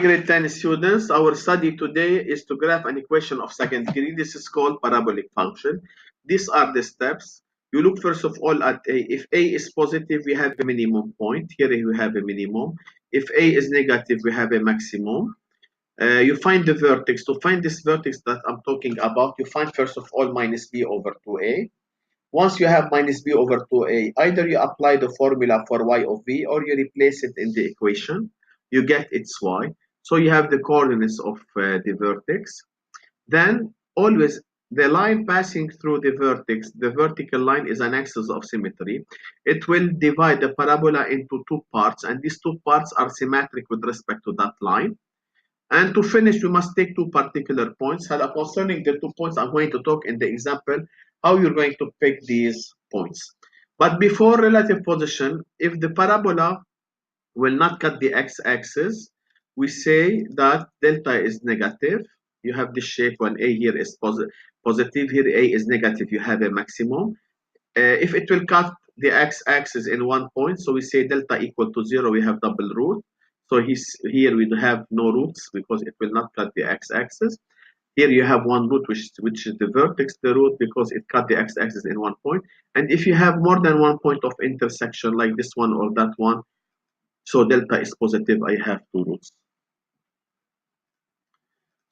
grade 10 students, our study today is to graph an equation of second degree. This is called parabolic function. These are the steps. You look first of all at A. If A is positive, we have a minimum point. Here we have a minimum. If A is negative, we have a maximum. You find the vertex. To find this vertex that I'm talking about, you find first of all minus B over 2A. Once you have minus B over 2A, either you apply the formula for y of V or you replace it in the equation. You get its y. So you have the coordinates of the vertex. Then always the line passing through the vertex, the vertical line, is an axis of symmetry. It will divide the parabola into two parts, and these two parts are symmetric with respect to that line. And to finish, we must take two particular points. Concerning the 2 points, I'm going to talk in the example how you're going to pick these points. But before relative position, if the parabola will not cut the x-axis, we say that delta is negative. You have this shape when A here is positive, here A is negative, you have a maximum. If it will cut the x-axis in 1 point, so we say delta equal to 0, we have double root. So here we have no roots because it will not cut the x-axis. Here you have one root, which is the vertex, the root, because it cut the x-axis in 1 point. And if you have more than 1 point of intersection, like this one or that one, so delta is positive, I have 2 roots.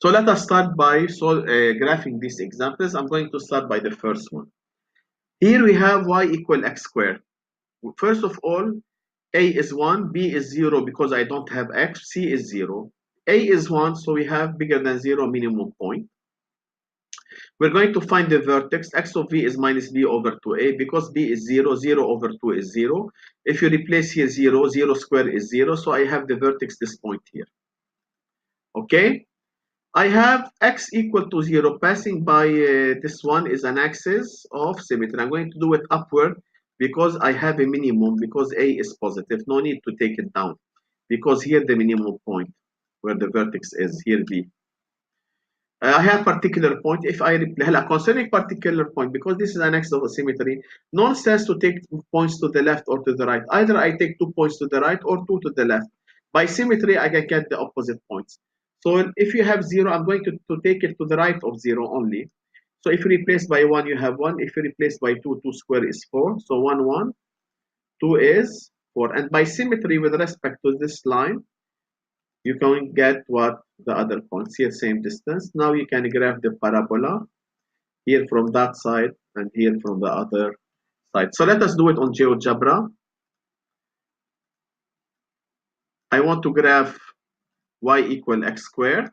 So let us start by graphing these examples. I'm going to start by the first one. Here we have y equal x squared. First of all, A is 1, B is 0 because I don't have x, C is 0. A is 1, so we have bigger than 0 minimum point. We're going to find the vertex. X of V is minus B over 2A because B is 0, 0 over 2 is 0. If you replace here 0, 0 square is 0, so I have the vertex this point here. Okay? I have x equal to 0 passing by this one is an axis of symmetry. I'm going to do it upward because I have a minimum, because A is positive. No need to take it down because here the minimum point where the vertex is, here B. I have particular point. If I concerning particular point, because this is an axis of symmetry, no sense to take points to the left or to the right. Either I take 2 points to the right or 2 to the left. By symmetry, I can get the opposite points. So if you have 0, I'm going to take it to the right of 0 only. So if you replace by 1, you have 1. If you replace by 2, 2 square is 4. So 1, 1, 2 is 4. And by symmetry with respect to this line, you can get what the other points here, same distance. Now you can graph the parabola here from that side and here from the other side. So let us do it on Geogebra. I want to graph y equal x squared.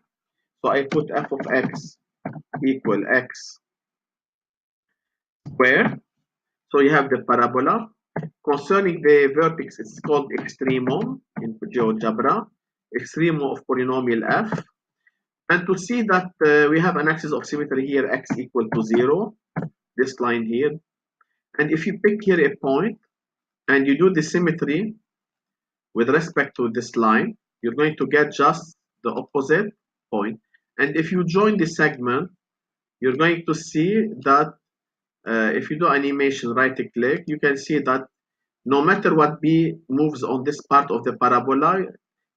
So I put f of x equal x squared. So you have the parabola. Concerning the vertex, it's called extremum in Geogebra, extremum of polynomial f. And to see that we have an axis of symmetry here, x equal to 0, this line here. And if you pick here a point and you do the symmetry with respect to this line, you're going to get just the opposite point. And if you join the segment, you're going to see that if you do animation, right click, you can see that no matter what B moves on this part of the parabola,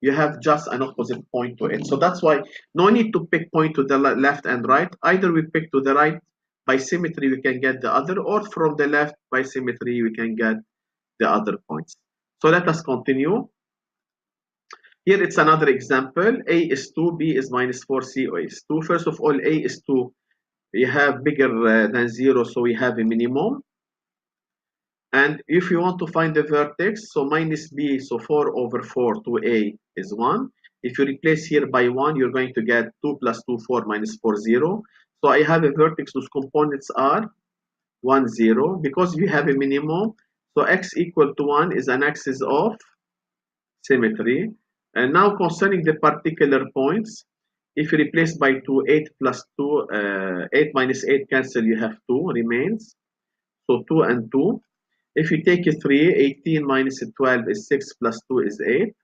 you have just an opposite point to it. So that's why no need to pick point to the left and right. Either we pick to the right, by symmetry we can get the other, or from the left by symmetry we can get the other points. So let us continue. Here it's another example. A is 2, B is minus 4, C is 2. First of all, A is 2. We have bigger than 0, so we have a minimum. And if you want to find the vertex, so minus B, so 4 over 4 to A is 1. If you replace here by 1, you're going to get 2 plus 2, 4 minus 4, 0. So I have a vertex whose components are 1, 0. Because we have a minimum, so x equal to 1 is an axis of symmetry. And now concerning the particular points, if you replace by 2, 8 plus 2, 8 minus 8 cancel, you have 2 remains. So 2 and 2. If you take a 3, 18 minus 12 is 6 plus 2 is 8.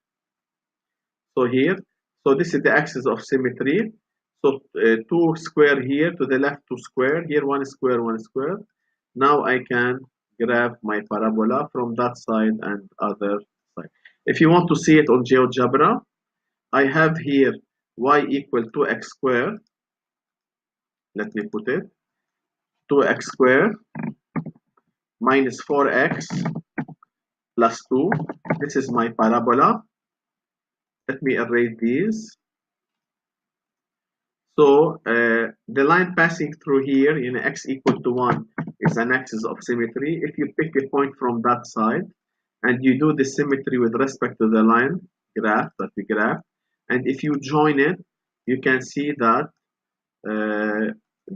So here, so this is the axis of symmetry. So 2 square here, to the left 2 square, here 1 square, 1 square. Now I can graph my parabola from that side and other side. If you want to see it on Geogebra, I have here y equal 2x squared. Let me put it 2x squared minus 4x plus 2. This is my parabola. Let me erase these. So the line passing through here in x equal to 1 is an axis of symmetry. If you pick a point from that side and you do the symmetry with respect to the line graph that we graph, and if you join it, you can see that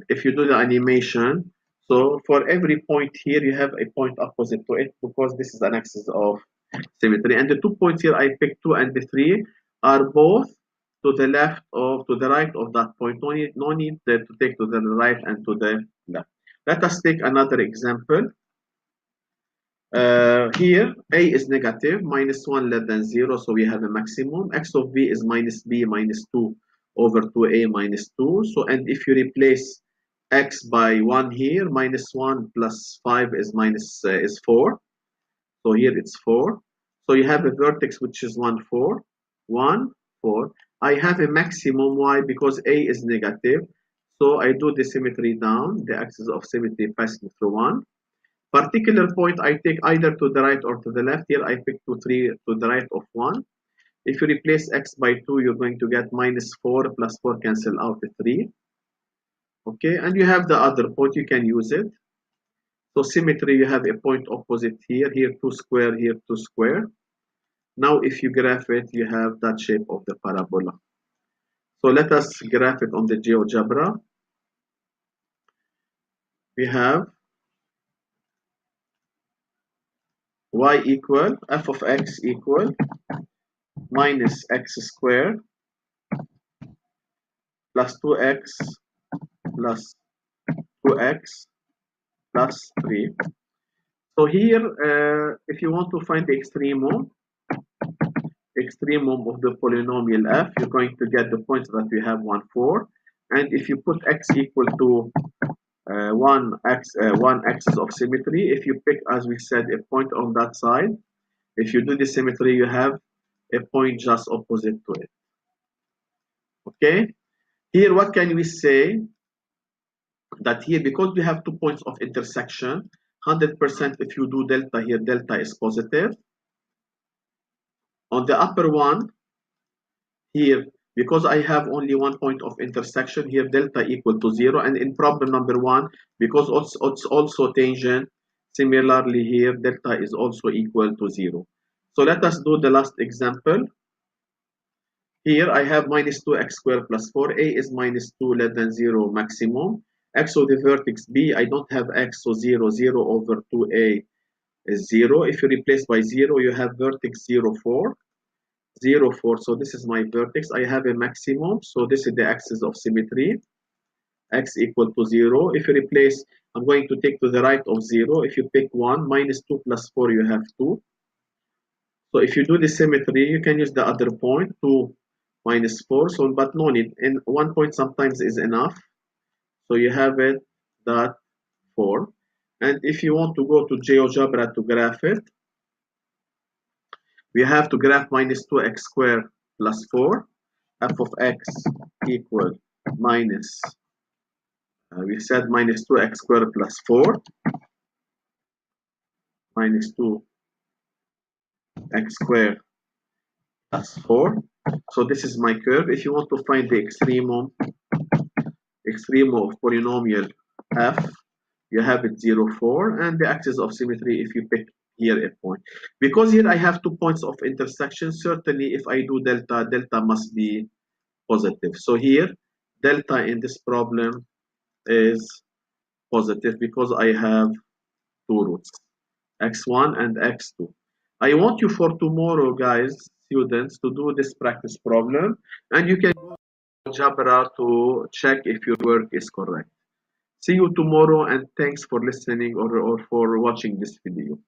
if you do the animation, so for every point here you have a point opposite to it because this is an axis of symmetry. And the 2 points here I picked 2 and the 3 are both to the left or to the right of that point. No need to take to the right and to the left. Let us take another example. Here a is negative, minus 1 less than 0, so we have a maximum. X of b is minus b minus 2 over 2a minus 2. So, and if you replace x by 1 here, minus 1 plus 5 is is 4. So here it's 4. So you have a vertex which is 1, 4, 1, 4. I have a maximum. Why? Because a is negative. So I do the symmetry down, the axis of symmetry passing through 1. Particular point I take either to the right or to the left. Here I pick 2, 3 to the right of 1. If you replace x by 2, you're going to get minus 4 plus 4 cancel out the 3. Okay, and you have the other point, you can use it. So symmetry, you have a point opposite here, here 2 square, here 2 square. Now if you graph it, you have that shape of the parabola. So let us graph it on the GeoGebra. We have y equal, f of x equal minus x squared plus 2x plus 2x plus 3. So here, if you want to find the extremum of the polynomial f, you're going to get the points that we have 1, 4. And if you put x equal to one axis of symmetry, if you pick, as we said, a point on that side, if you do the symmetry, you have a point just opposite to it. Okay, here what can we say? That here, because we have 2 points of intersection, 100% if you do delta here, delta is positive. On the upper one here, because I have only 1 point of intersection here, delta equal to 0. And in problem number 1, because it's also tangent, similarly here, delta is also equal to 0. So let us do the last example. Here I have minus 2x squared plus 4. A is minus 2 less than 0 maximum. X of the vertex B, I don't have x, so 0, 0 over 2a is 0. If you replace by 0, you have vertex 0, 4. 0, 4. So this is my vertex. I have a maximum. So this is the axis of symmetry. X equal to 0. If you replace, I'm going to take to the right of 0. If you pick 1, minus 2 plus 4, you have 2. So if you do the symmetry, you can use the other point, 2 minus 4. So, but no need. And 1 point sometimes is enough. So you have it that 4. And if you want to go to GeoGebra to graph it, we have to graph minus 2x squared plus 4. F of x equal minus, we said minus 2x squared plus 4. Minus 2x squared plus 4. So this is my curve. If you want to find the extremum of polynomial f, you have it 0, 4, and the axis of symmetry if you pick here a point. Because here I have 2 points of intersection, certainly if I do delta, delta must be positive. So here, delta in this problem is positive because I have 2 roots, x1 and x2. I want you for tomorrow, guys, students, to do this practice problem, and you can go to Jabra to check if your work is correct. See you tomorrow, and thanks for listening or for watching this video.